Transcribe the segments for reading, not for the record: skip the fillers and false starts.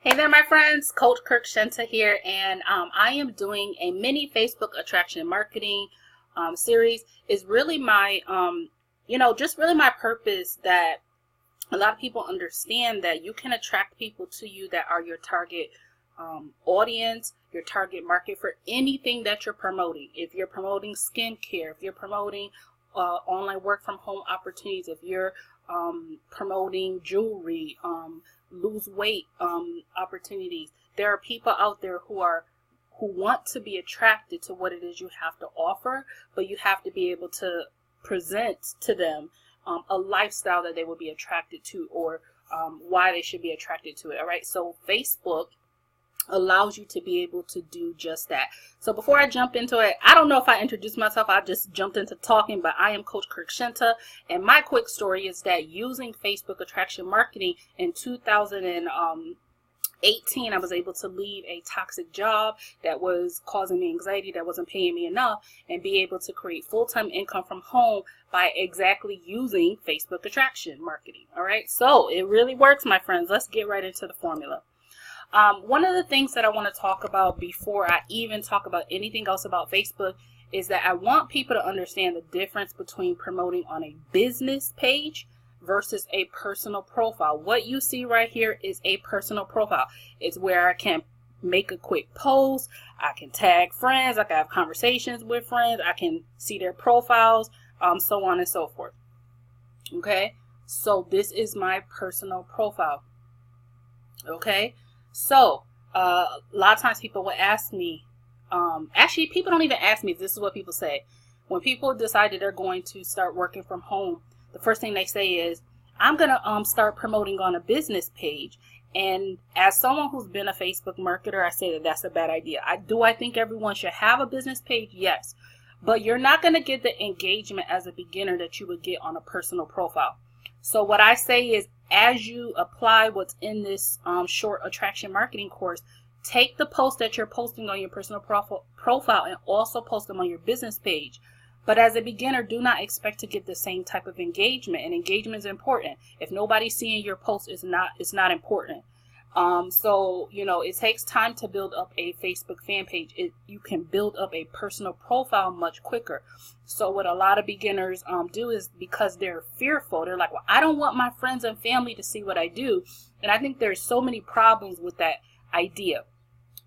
Hey there, my friends. Coach 𝐸𝐻𝐸 here, and I am doing a mini Facebook attraction marketing series. Is really my, just really my purpose that a lot of people understand that you can attract people to you that are your target audience, your target market for anything that you're promoting. If you're promoting skincare, if you're promoting online work from home opportunities, if you're promoting jewelry, lose weight opportunities, there are people out there who want to be attracted to what it is you have to offer, but you have to be able to present to them a lifestyle that they will be attracted to, or why they should be attracted to it. All right, so Facebook allows you to be able to do just that. So before I jump into it, I don't know if I introduced myself. I just jumped into talking, but I am Coach 𝐸𝐻𝐸, and my quick story is that using Facebook attraction marketing in 2018, I was able to leave a toxic job that was causing me anxiety, that wasn't paying me enough, and be able to create full-time income from home by exactly using Facebook attraction marketing. All right, so it really works, my friends. Let's get right into the formula. One of the things that I want to talk about before I even talk about anything else about Facebook is that I want people to understand the difference between promoting on a business page versus a personal profile. What you see right here is a personal profile. It's where I can make a quick post, I can tag friends, I can have conversations with friends, I can see their profiles, so on and so forth. Okay, so this is my personal profile. Okay, so a lot of times people will ask me, actually people don't even ask me, this is what people say. When people decide that they're going to start working from home, the first thing they say is, I'm going to start promoting on a business page. And as someone who's been a Facebook marketer, I say that that's a bad idea. I think everyone should have a business page? Yes. But you're not going to get the engagement as a beginner that you would get on a personal profile. So what I say is, as you apply what's in this short attraction marketing course, take the posts that you're posting on your personal profile and also post them on your business page. But as a beginner, do not expect to get the same type of engagement, and engagement is important. If nobody's seeing your post, it's not important. So it takes time to build up a Facebook fan page. You can build up a personal profile much quicker. So what a lot of beginners do is, because they're fearful, they're like, well, I don't want my friends and family to see what I do. And I think there's so many problems with that idea.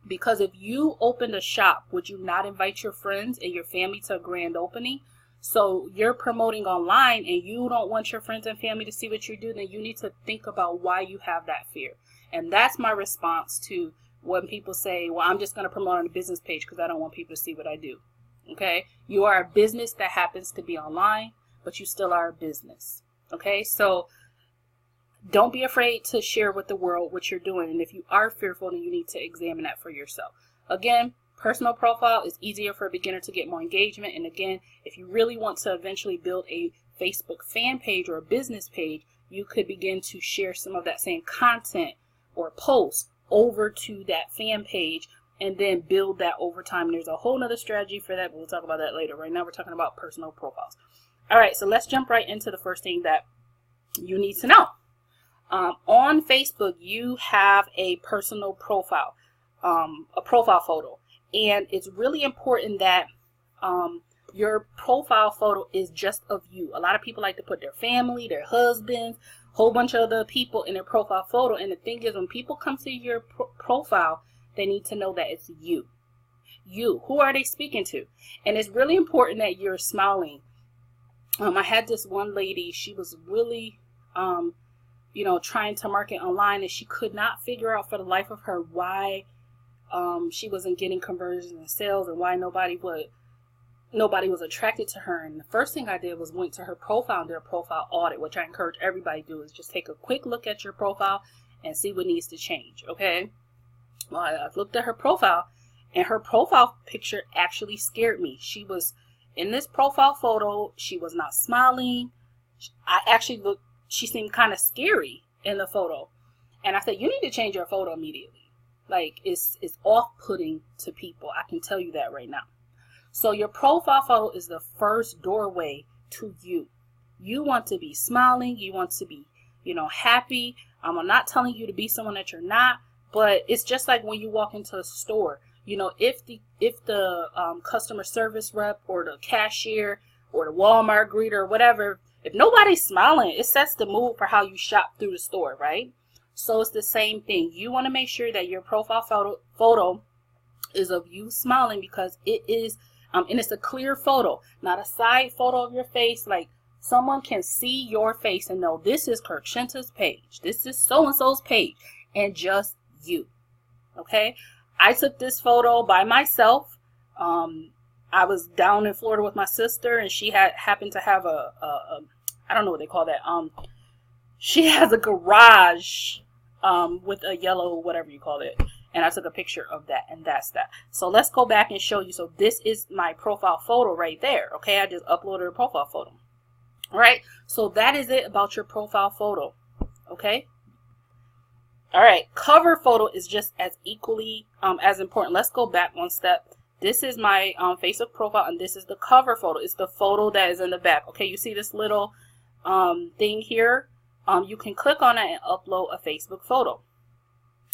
Because if you opened a shop, would you not invite your friends and your family to a grand opening? So you're promoting online and you don't want your friends and family to see what you do, then you need to think about why you have that fear. And that's my response to when people say, well, I'm just going to promote on a business page because I don't want people to see what I do. Okay? You are a business that happens to be online, but you still are a business. Okay? So don't be afraid to share with the world what you're doing. And if you are fearful, then you need to examine that for yourself. Again, personal profile is easier for a beginner to get more engagement. And again, if you really want to eventually build a Facebook fan page or a business page, you could begin to share some of that same content or posts over to that fan page and then build that over time. There's a whole nother strategy for that, but we'll talk about that later. Right now we're talking about personal profiles. All right, so let's jump right into the first thing that you need to know. On Facebook, you have a personal profile, a profile photo, and it's really important that your profile photo is just of you. A lot of people like to put their family, their husbands, whole bunch of other people in their profile photo. And the thing is, when people come to your profile, they need to know that it's you. You. Who are they speaking to? And it's really important that you're smiling. I had this one lady, she was really, trying to market online, and she could not figure out for the life of her why she wasn't getting conversions and sales, and why nobody was attracted to her. And the first thing I did was went to her profile and did a profile audit, which I encourage everybody to do, is just take a quick look at your profile and see what needs to change. Okay. Well, I looked at her profile, and her profile picture actually scared me. She was in this profile photo, she was not smiling. She seemed kind of scary in the photo. And I said, you need to change your photo immediately. Like, it's off-putting to people. I can tell you that right now. So your profile photo is the first doorway to you. You want to be smiling. You want to be, happy. I'm not telling you to be someone that you're not, But it's just like when you walk into a store, you know, if the customer service rep or the cashier or the Walmart greeter or whatever, if nobody's smiling, it sets the mood for how you shop through the store, right? So it's the same thing. You want to make sure that your profile photo is of you smiling, because it is, and it's a clear photo, not a side photo of your face. Like, someone can see your face and know this is 𝐒𝐻𝐭 page. This is so-and-so's page, and just you. Okay? I took this photo by myself. I was down in Florida with my sister, and she happened to have I don't know what they call that. She has a garage with a yellow, whatever you call it. And I took a picture of that, and that's that. So let's go back and show you. So this is my profile photo right there. Okay, I just uploaded a profile photo. All right, so that is it about your profile photo. Okay. All right, cover photo is just as equally as important. Let's go back one step. This is my Facebook profile, and this is the cover photo. It's the photo that is in the back. Okay, you see this little thing here? You can click on it and upload a Facebook photo.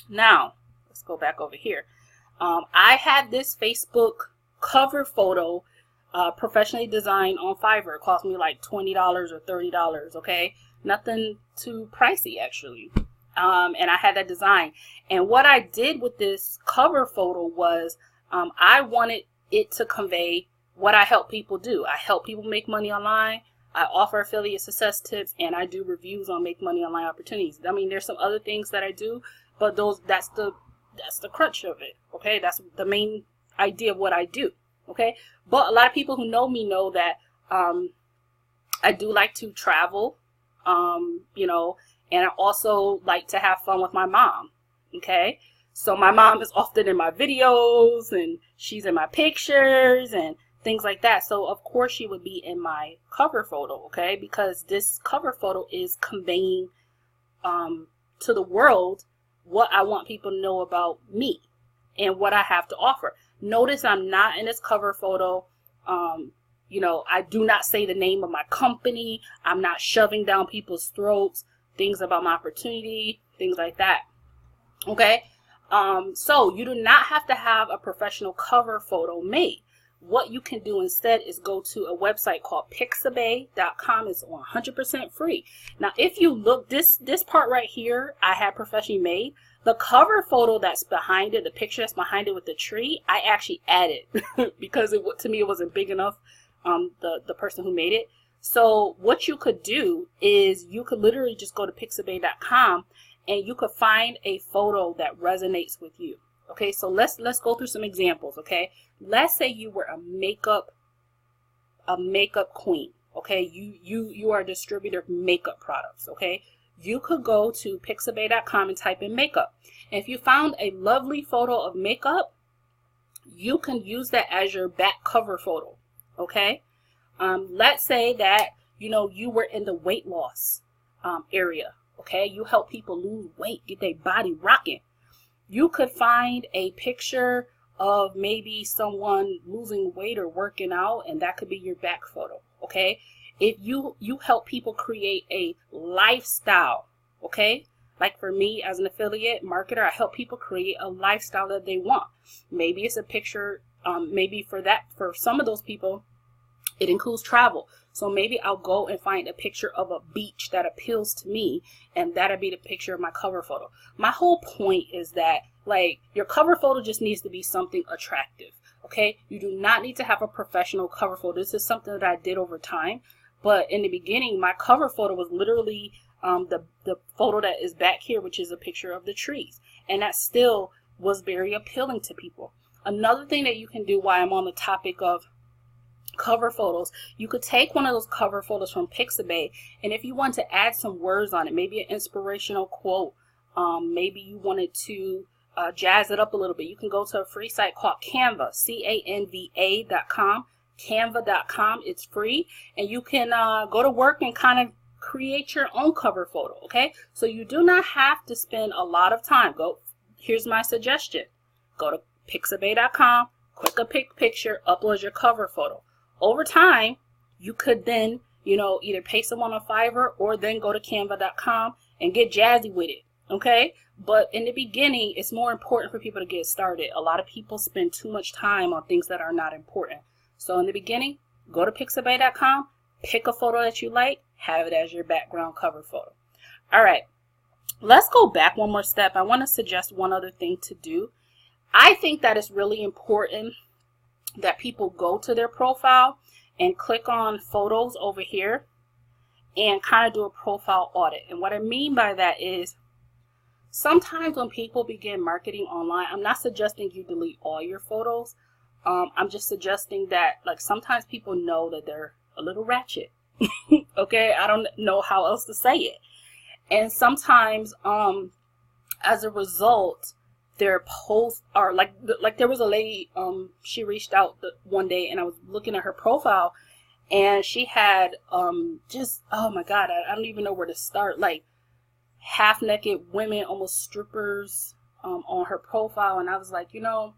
Now, let's go back over here. I had this Facebook cover photo professionally designed on Fiverr. It cost me like $20 or $30, okay? Nothing too pricey, actually. And I had that design. And what I did with this cover photo was I wanted it to convey what I help people do. I help people make money online. I offer affiliate success tips, and I do reviews on make money online opportunities. I mean, there's some other things that I do, but that's the crutch of it. Okay, that's the main idea of what I do. Okay, but a lot of people who know me know that I do like to travel, you know, and I also like to have fun with my mom. Okay, so my mom is often in my videos, and she's in my pictures and things like that. So of course she would be in my cover photo, okay? Because this cover photo is conveying to the world what I want people to know about me and what I have to offer. Notice I'm not in this cover photo. You know, I do not say the name of my company. I'm not shoving down people's throats, things about my opportunity, things like that. Okay? So you do not have to have a professional cover photo made. What you can do instead is go to a website called 𝐕𝐈𝐃.com. It's 100% free. Now, if you look, this part right here, I had professionally made. The cover photo that's behind it, the picture that's behind it with the tree, I actually added because to me it wasn't big enough. The person who made it. So what you could do is you could literally just go to 𝐕𝐈𝐃.com and you could find a photo that resonates with you. Okay, so let's go through some examples. Okay, let's say you were a makeup queen. Okay, you are a distributor of makeup products. Okay, you could go to 𝐕𝐈𝐃.com and type in makeup. And if you found a lovely photo of makeup, you can use that as your back cover photo. Okay, let's say that you were in the weight loss area. Okay, you help people lose weight, get their body rocking. You could find a picture of maybe someone losing weight or working out, and that could be your back photo. Okay, if you help people create a lifestyle. Okay, like for me as an affiliate marketer, I help people create a lifestyle that they want. Maybe it's a picture. Maybe for some of those people, it includes travel. So maybe I'll go and find a picture of a beach that appeals to me, and that'll be the picture of my cover photo. My whole point is that, like, your cover photo just needs to be something attractive. Okay, you do not need to have a professional cover photo. This is something that I did over time, but in the beginning, my cover photo was literally the photo that is back here, which is a picture of the trees, and that still was very appealing to people. Another thing that you can do while I'm on the topic of cover photos, you could take one of those cover photos from Pixabay, and if you want to add some words on it, maybe an inspirational quote, maybe you wanted to jazz it up a little bit, you can go to a free site called Canva, CANVA.com, Canva.com. It's free, and you can go to work and kind of create your own cover photo. Okay, so you do not have to spend a lot of time. Here's my suggestion: go to Pixabay.com, click a picture, upload your cover photo. Over time, you could then, either pay someone on Fiverr or then go to Canva.com and get jazzy with it. Okay, but in the beginning, it's more important for people to get started. A lot of people spend too much time on things that are not important. So in the beginning, go to pixabay.com, pick a photo that you like, have it as your background cover photo. All right, let's go back one more step. I want to suggest one other thing to do. I think that it's really important that people go to their profile and click on photos over here and kind of do a profile audit. And what I mean by that is, sometimes when people begin marketing online, I'm not suggesting you delete all your photos. I'm just suggesting that, like, sometimes people know that they're a little ratchet. Okay, I don't know how else to say it. And sometimes, as a result, their posts are like there was a lady, she reached out one day, and I was looking at her profile, and she had just, oh my God, I don't even know where to start, like half-naked women, almost strippers, on her profile. And I was like, you know,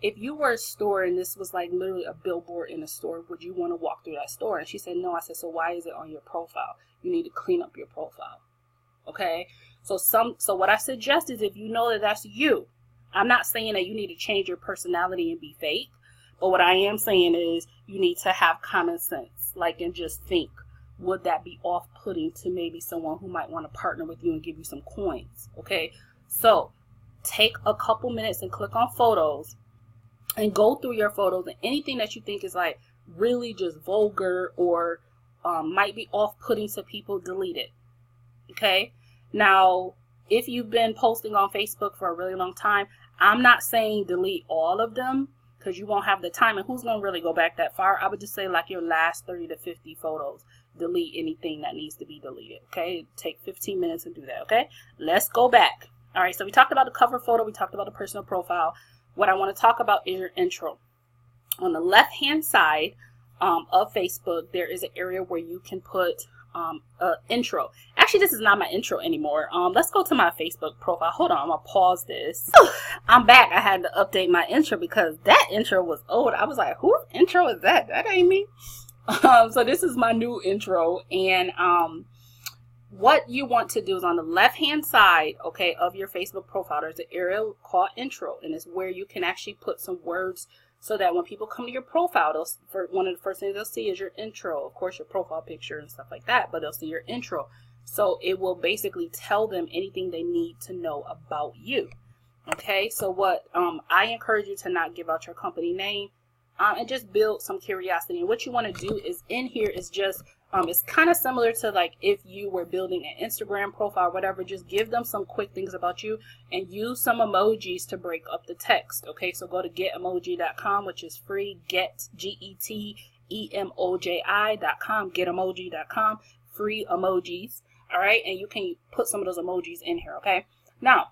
if you were a store and this was like literally a billboard in a store, would you want to walk through that store? And she said no. I said, so why is it on your profile? You need to clean up your profile. Okay, so what I suggest is, if you know that that's you, I'm not saying that you need to change your personality and be fake, but what I am saying is you need to have common sense, like, and just think, would that be off-putting to maybe someone who might want to partner with you and give you some coins? Okay, so take a couple minutes and click on photos and go through your photos, and anything that you think is like really just vulgar or might be off-putting to people, delete it. Okay, now if you've been posting on Facebook for a really long time, I'm not saying delete all of them, because you won't have the time, and who's going to really go back that far? I would just say like your last 30 to 50 photos, delete anything that needs to be deleted. Okay, take 15 minutes and do that. Okay, let's go back. All right, so we talked about the cover photo, we talked about the personal profile. What I want to talk about is your intro. On the left hand side of Facebook, there is an area where you can put intro. Actually, this is not my intro anymore. Let's go to my Facebook profile. Hold on, I'm gonna pause this. I'm back. I had to update my intro because that intro was old. I was like, whose intro is that? That ain't me. So this is my new intro, and what you want to do is on the left hand side, okay, of your Facebook profile, there's an area called intro, and it's where you can actually put some words so that when people come to your profile, one of the first things they'll see is your intro, of course, your profile picture and stuff like that, but they'll see your intro. So it will basically tell them anything they need to know about you. Okay, so what I encourage you to not give out your company name, and just build some curiosity. And what you want to do is, in here is just, it's kind of similar to like if you were building an Instagram profile or whatever, just give them some quick things about you and use some emojis to break up the text. Okay, so go to getemoji.com, which is free, GETEMOJI.com, getemoji.com, free emojis. All right, and you can put some of those emojis in here. Okay, now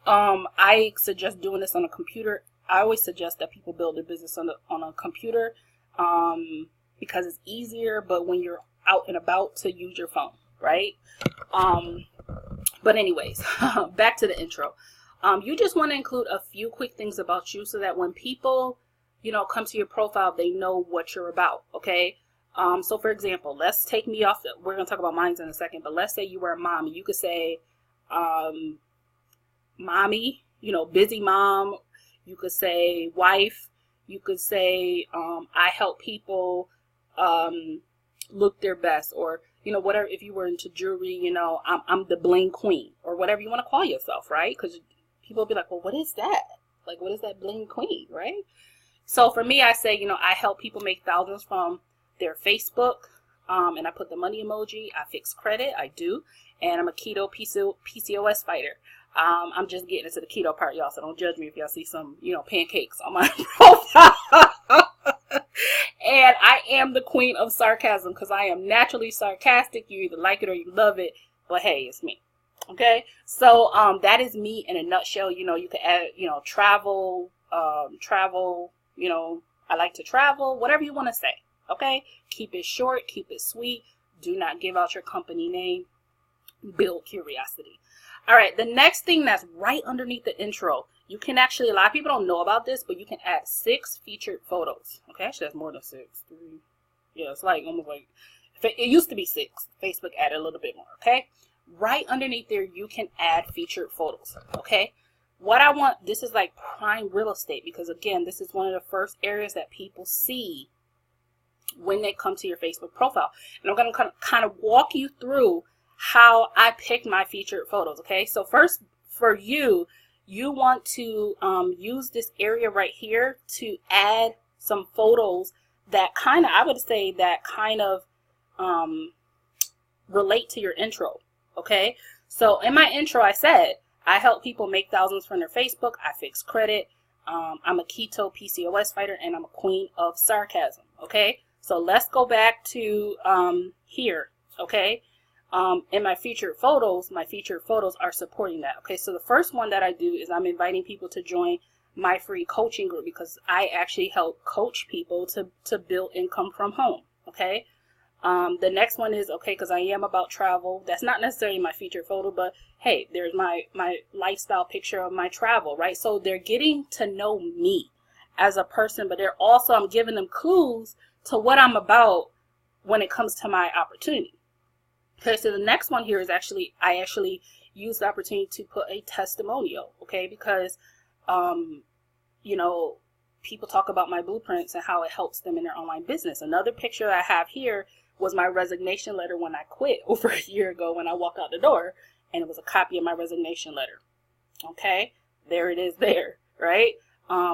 I suggest doing this on a computer. I always suggest that people build their business on a computer, because it's easier, but when you're out and about, to use your phone, right? But anyways, back to the intro. You just want to include a few quick things about you so that when people, you know, come to your profile, they know what you're about, okay? So for example, let's take me off. We're going to talk about mine in a second, but let's say you were a mommy. You could say, mommy, you know, busy mom. You could say wife. You could say, I help people look their best, or, you know, whatever. If you were into jewelry, you know, I'm the bling queen, or whatever you want to call yourself, right? Because people will be like, well, what is that? Like, what is that bling queen, right? So for me, I say, you know, I help people make thousands from their Facebook, and I put the money emoji. I fix credit, I do, and I'm a keto PCOS fighter. I'm just getting into the keto part, y'all, so don't judge me if y'all see some, you know, pancakes on my profile. And I am the queen of sarcasm because I am naturally sarcastic. You either like it or you love it, but hey, it's me. Okay, so that is me in a nutshell. You know, you can add, you know, travel, you know, I like to travel, whatever you want to say. Okay, keep it short, keep it sweet. Do not give out your company name. Build curiosity. All right, the next thing that's right underneath the intro, you can actually, a lot of people don't know about this, but you can add 6 featured photos. Okay, actually that's more than 6. 3. Yeah, it's like almost like, it used to be 6. Facebook added a little bit more. Okay, right underneath there, you can add featured photos. Okay. What I want, this is like prime real estate, because again, this is one of the first areas that people see when they come to your Facebook profile. And I'm going to kind of walk you through how I picked my featured photos. Okay. So first, for you, you want to use this area right here to add some photos that kind of, I would say, that kind of relate to your intro. Okay. So in my intro, I said, I help people make thousands from their Facebook. I fix credit. I'm a keto PCOS fighter, and I'm a queen of sarcasm. Okay. So let's go back to here. Okay. In my featured photos are supporting that. Okay. So the first one that I do is I'm inviting people to join my free coaching group, because I actually help coach people to build income from home. Okay. The next one is, okay, because I am about travel. That's not necessarily my featured photo, but hey, there's my lifestyle picture of my travel, right? So they're getting to know me as a person, but they're also, I'm giving them clues to what I'm about when it comes to my opportunity. Okay, so the next one here is actually, I actually use the opportunity to put a testimonial, okay, because, you know, people talk about my blueprints and how it helps them in their online business. Another picture I have here was my resignation letter when I quit over a year ago when I walked out the door, and it was a copy of my resignation letter. Okay, there it is there, right?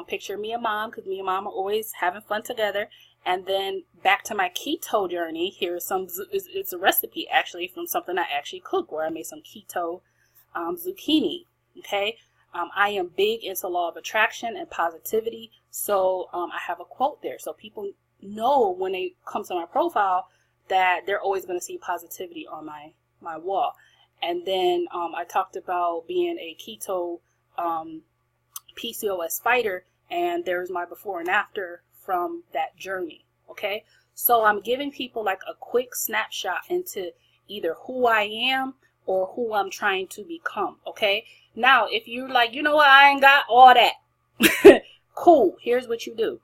Picture me and mom, because me and mom are always having fun together. And then back to my keto journey. Here's some, it's a recipe actually from something I actually cooked, where I made some keto zucchini. Okay. I am big into law of attraction and positivity. So I have a quote there. So people know when they come to my profile that they're always going to see positivity on my wall. And then I talked about being a keto PCOS fighter, and there's my before and after from that journey. Okay. So I'm giving people like a quick snapshot into either who I am or who I'm trying to become. Okay. Now, if you're like, you know what, I ain't got all that. Cool. Here's what you do.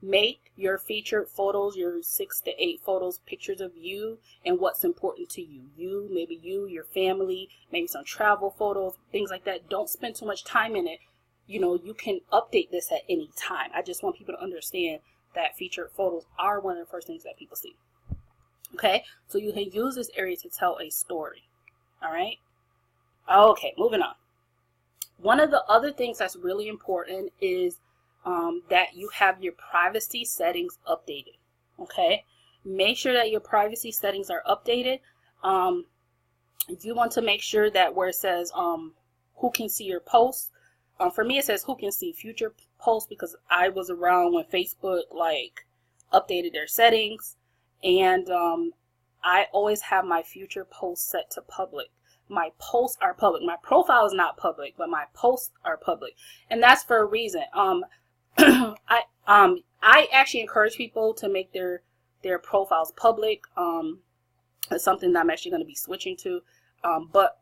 Make your featured photos, your 6 to 8 photos, pictures of you and what's important to you. You, maybe you, your family, maybe some travel photos, things like that. Don't spend too much time in it. You know, you can update this at any time. I just want people to understand that featured photos are one of the first things that people see. Okay, so you can use this area to tell a story. All right. Okay, moving on. One of the other things that's really important is that you have your privacy settings updated. Okay, make sure that your privacy settings are updated. You want to make sure that where it says who can see your posts, for me it says who can see future posts, because I was around when Facebook like updated their settings, and I always have my future posts set to public. My posts are public. My profile is not public, but my posts are public, and that's for a reason. I actually encourage people to make their profiles public. It's something that I'm actually going to be switching to. But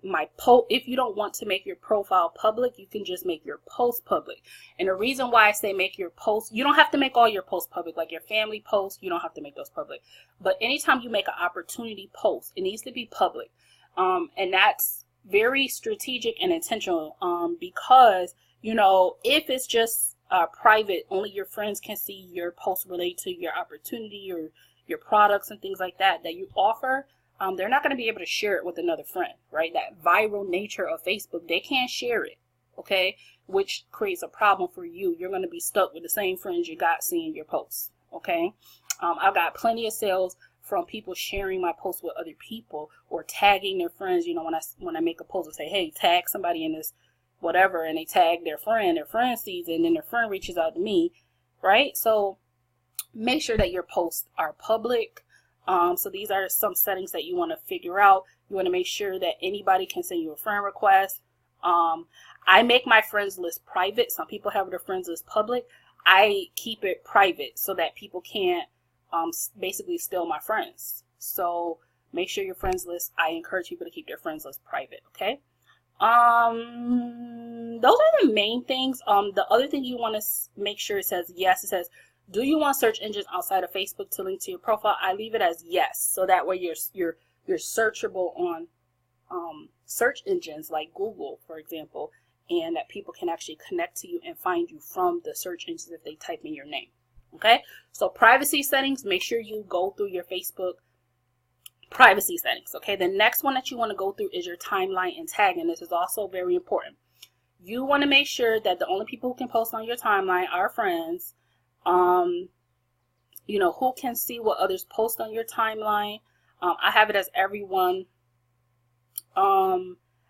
if you don't want to make your profile public, you can just make your post public. And the reason why I say make your posts, you don't have to make all your posts public, like your family posts, you don't have to make those public. But anytime you make an opportunity post, it needs to be public. And that's very strategic and intentional, because, you know, if it's just private, only your friends can see your posts related to your opportunity or your products and things like that you offer. They're not going to be able to share it with another friend, right? That viral nature of Facebook, they can't share it, okay? Which creates a problem for you. You're going to be stuck with the same friends you got seeing your posts, okay? I've got plenty of sales from people sharing my posts with other people or tagging their friends. You know, when I make a post and say, hey, tag somebody in this whatever, and they tag their friend sees it, and then their friend reaches out to me, right? So make sure that your posts are public. So these are some settings that you want to figure out. You want to make sure that anybody can send you a friend request. I make my friends list private. Some people have their friends list public. I keep it private so that people can't basically steal my friends. So make sure your friends list, I encourage people to keep their friends list private, okay? Those are the main things. The other thing you want to make sure it says yes. It says, do you want search engines outside of Facebook to link to your profile? I leave it as yes, so that way you're searchable on search engines like Google, for example, and that people can actually connect to you and find you from the search engines if they type in your name. Okay, so privacy settings, make sure you go through your Facebook privacy settings. Okay, the next one that you want to go through is your timeline and tagging. This is also very important. You want to make sure that the only people who can post on your timeline are friends, you know, who can see what others post on your timeline. I have it as everyone. I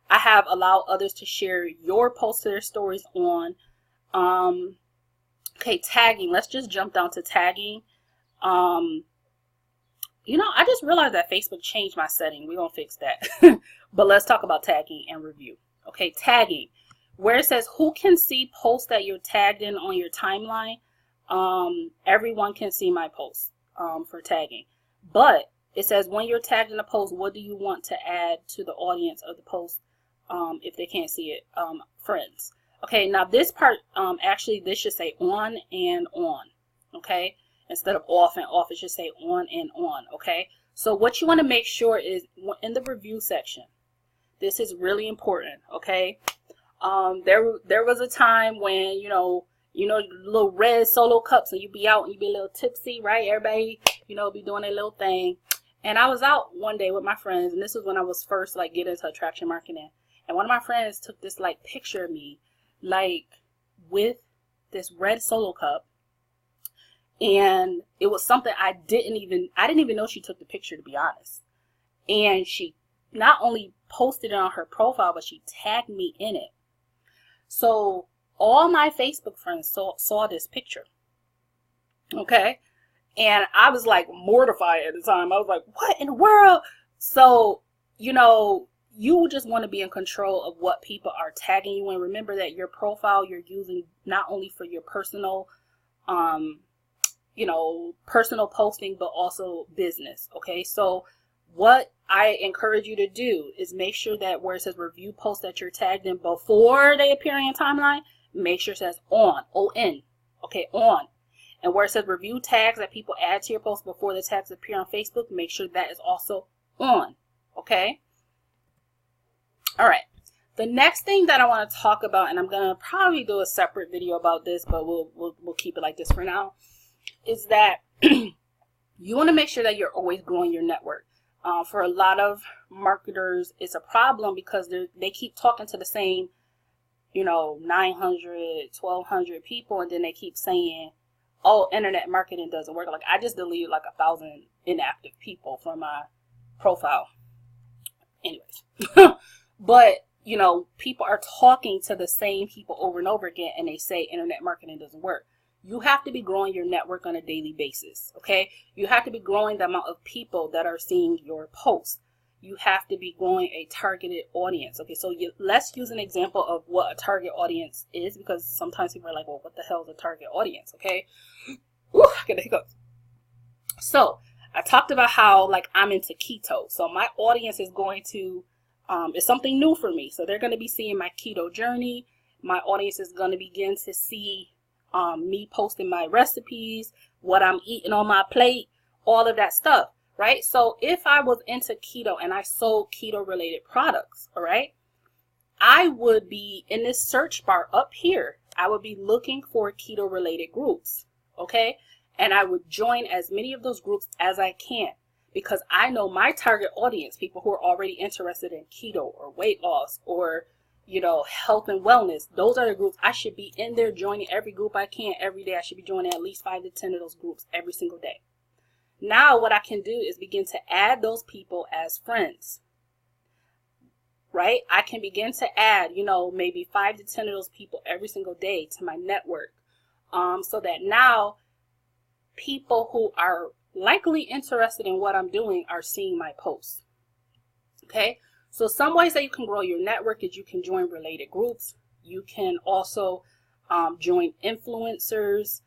have allowed others to share your posts to their stories on. Okay, tagging. Let's just jump down to tagging. You know, I just realized that Facebook changed my setting. We're going to fix that. But let's talk about tagging and review. Okay, tagging. Where it says who can see posts that you're tagged in on your timeline, everyone can see my posts for tagging. But it says when you're tagged in a post, what do you want to add to the audience of the post if they can't see it? Friends. Okay, now this part, actually this should say on and on. Okay, instead of off and off, it should say on and on. Okay, so what you want to make sure is in the review section, this is really important. Okay, there was a time when, you know, little red solo cups and you be out and you be a little tipsy, right? Everybody, you know, be doing their little thing. And I was out one day with my friends, and this was when I was first like getting into attraction marketing. And one of my friends took this like picture of me, like with this red solo cup. And it was something I didn't even know she took the picture, to be honest. And she not only posted it on her profile, but she tagged me in it. So all my Facebook friends saw this picture. Okay. And I was like mortified at the time. I was like, what in the world? So, you know, you just want to be in control of what people are tagging you in. Remember that your profile you're using not only for your personal, you know, personal posting, but also business. Okay. So what I encourage you to do is make sure that where it says review posts that you're tagged in before they appear in your timeline, make sure it says on, O-N, okay, on. And where it says review tags that people add to your post before the tags appear on Facebook, make sure that is also on, okay? All right, the next thing that I want to talk about, and I'm going to probably do a separate video about this, but we'll keep it like this for now, is that you want to make sure that you're always growing your network. For a lot of marketers, it's a problem because they keep talking to the same, you know, 900, 1,200 people, and then they keep saying, oh, internet marketing doesn't work. Like, I just deleted like 1,000 inactive people from my profile. Anyways. But, you know, people are talking to the same people over and over again, and they say internet marketing doesn't work. You have to be growing your network on a daily basis, okay? You have to be growing the amount of people that are seeing your posts. You have to be growing a targeted audience, okay? So let's use an example of what a target audience is, because sometimes people are like, well, what the hell is a target audience, okay? Ooh, I get the hiccups. So I talked about how, like, I'm into keto. So my audience is going to, it's something new for me. So they're going to be seeing my keto journey. My audience is going to begin to see me posting my recipes, what I'm eating on my plate, all of that stuff, right? So if I was into keto and I sold keto related products, all right, I would be in this search bar up here. I would be looking for keto related groups, okay? And I would join as many of those groups as I can, because I know my target audience, people who are already interested in keto or weight loss or, you know, health and wellness. Those are the groups I should be in there joining. Every group I can every day. I should be joining at least 5 to 10 of those groups every single day. Now what I can do is begin to add those people as friends, right? I can begin to add, you know, maybe 5 to 10 of those people every single day to my network, so that now people who are likely interested in what I'm doing are seeing my posts. Okay, so some ways that you can grow your network is you can join related groups. You can also join influencers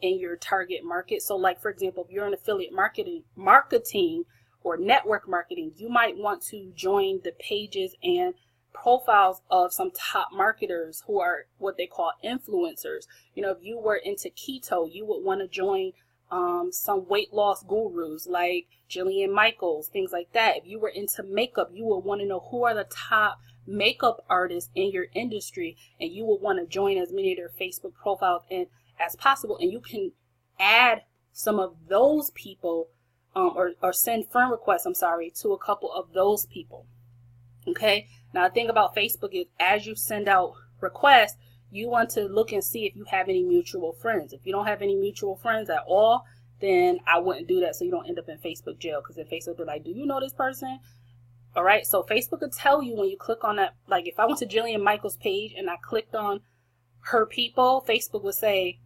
in your target market. So like, for example, if you're in affiliate marketing or network marketing, you might want to join the pages and profiles of some top marketers who are what they call influencers. You know, if you were into keto, you would want to join some weight loss gurus like Jillian Michaels, things like that. If you were into makeup, you would want to know who are the top makeup artists in your industry, and you will want to join as many of their Facebook profiles as possible, and you can add some of those people or send friend requests, to a couple of those people. Okay, now the thing about Facebook is as you send out requests, you want to look and see if you have any mutual friends. If you don't have any mutual friends at all, then I wouldn't do that, so you don't end up in Facebook jail, because then Facebook will be like, do you know this person? All right, so Facebook will tell you when you click on that. Like if I went to Jillian Michaels' page and I clicked on her people, Facebook would say,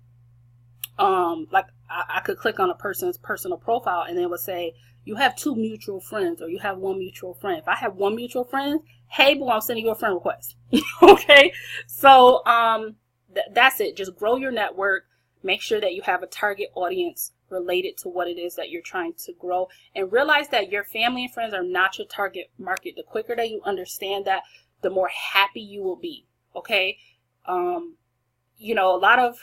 like I could click on a person's personal profile and it would say, you have 2 mutual friends, or you have 1 mutual friend. If I have 1 mutual friend, hey boo, I'm sending you a friend request. Okay, so that's it. Just grow your network. Make sure that you have a target audience related to what it is that you're trying to grow, and realize that your family and friends are not your target market. The quicker that you understand that, the more happy you will be. Okay, you know, a lot of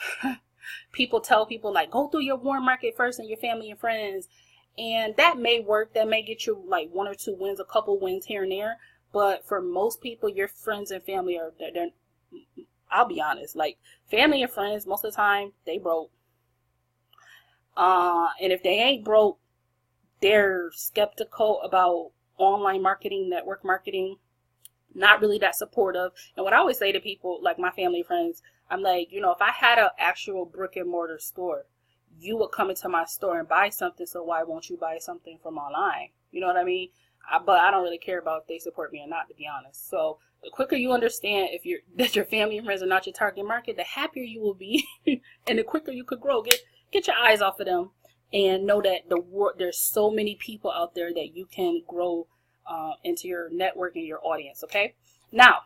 people tell people like, go through your warm market first and your family and friends, and that may work. That may get you like 1 or 2 wins, a couple wins here and there, but for most people, your friends and family are they're I'll be honest, like family and friends, most of the time they broke. And if they ain't broke, they're skeptical about online marketing, network marketing, not really that supportive. And what I always say to people, like my family and friends, I'm like, you know, if I had an actual brick and mortar store, you would come into my store and buy something, so why won't you buy something from online? You know what I mean? But I don't really care about if they support me or not, to be honest. So the quicker you understand that your family and friends are not your target market, the happier you will be, and the quicker you could grow. Get your eyes off of them, and know that there's so many people out there that you can grow into your network and your audience. Okay, now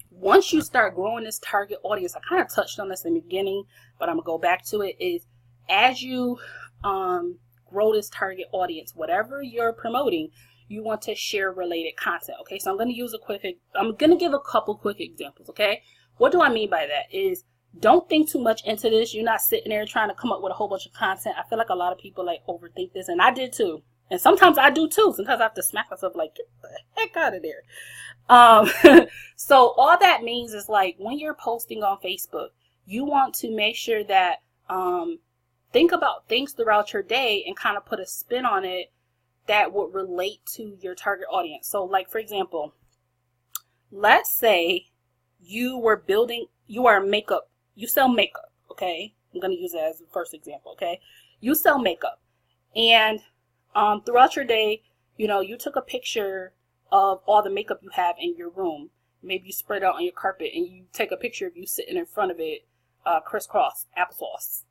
once you start growing this target audience, I kind of touched on this in the beginning, but I'm gonna go back to it. Is as you grow this target audience, whatever you're promoting, you want to share related content. Okay, so I'm going to give a couple quick examples. Okay, what do I mean by that is, don't think too much into this. You're not sitting there trying to come up with a whole bunch of content. I feel like a lot of people like overthink this, and I did too. And sometimes I do too. Sometimes I have to smack myself like, get the heck out of there. So all that means is, like, when you're posting on Facebook, you want to make sure that think about things throughout your day and kind of put a spin on it that would relate to your target audience. So like, for example, let's say you sell makeup. Okay, I'm going to use that as the first example. Okay, you sell makeup, and throughout your day, you know, you took a picture of all the makeup you have in your room. Maybe you spread it out on your carpet and you take a picture of you sitting in front of it, crisscross applesauce.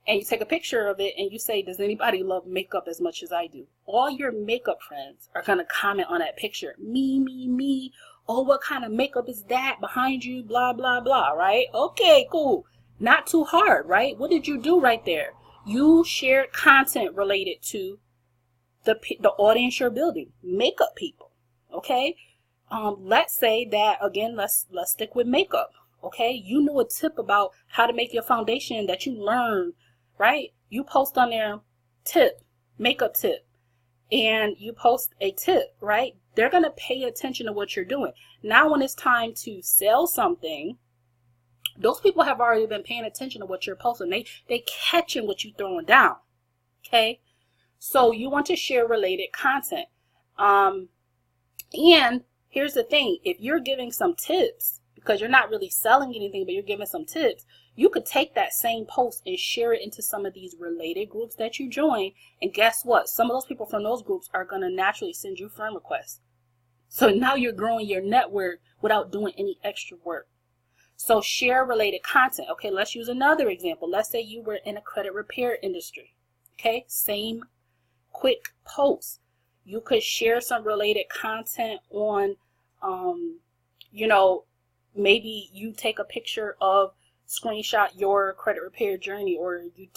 And you take a picture of it and you say, does anybody love makeup as much as I do? All your makeup friends are going to comment on that picture. Me, me, me. Oh, what kind of makeup is that behind you? Blah, blah, blah, right? Okay, cool. Not too hard, right? What did you do right there? You shared content related to the audience you're building. Makeup people, okay? Let's say that, again, let's stick with makeup, okay? You know a tip about how to make your foundation that you learned, right? You post on there, makeup tip, and you post a tip, right? They're going to pay attention to what you're doing. Now, when it's time to sell something, those people have already been paying attention to what you're posting. They catching what you're throwing down, okay? So you want to share related content. And here's the thing. If you're giving some tips, because you're not really selling anything, but you're giving some tips, you could take that same post and share it into some of these related groups that you join. And guess what? Some of those people from those groups are going to naturally send you friend requests. So now you're growing your network without doing any extra work. So share related content. Okay, let's use another example. Let's say you were in a credit repair industry. Okay, same quick post. You could share some related content on, you know, maybe you take a picture of, screenshot your credit repair journey, or you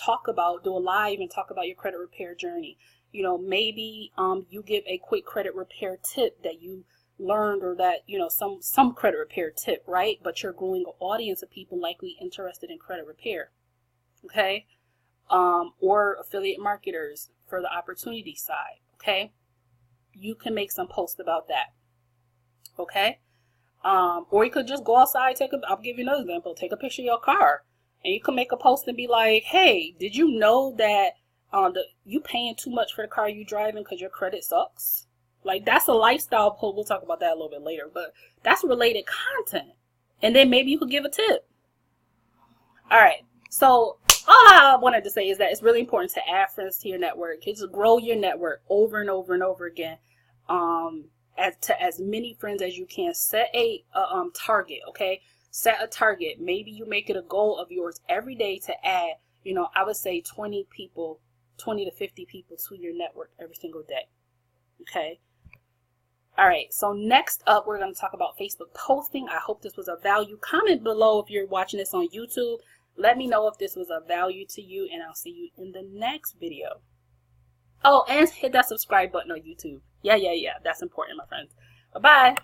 do a live and talk about your credit repair journey. You know, maybe you give a quick credit repair tip that you learned, or that, you know, some credit repair tip, right? But you're growing an audience of people likely interested in credit repair. Okay. or affiliate marketers for the opportunity side. Okay, you can make some posts about that. Okay, or you could just go outside, I'll give you another example, take a picture of your car, and you can make a post and be like, hey, did you know that you paying too much for the car you driving because your credit sucks? Like, that's a lifestyle post. We'll talk about that a little bit later, but that's related content. And then maybe you could give a tip. All right, so all I wanted to say is that it's really important to add friends to your network. Just grow your network over and over and over again. As many friends as you can. Set a target. Okay, set a target. Maybe you make it a goal of yours every day to add, I would say 20 to 50 people to your network every single day. Okay. All right, so next up, we're going to talk about Facebook posting. I hope this was of value. Comment below if you're watching this on YouTube. Let me know if this was of value to you, and I'll see you in the next video. Oh, and hit that subscribe button on YouTube. Yeah, that's important, my friends. Bye-bye.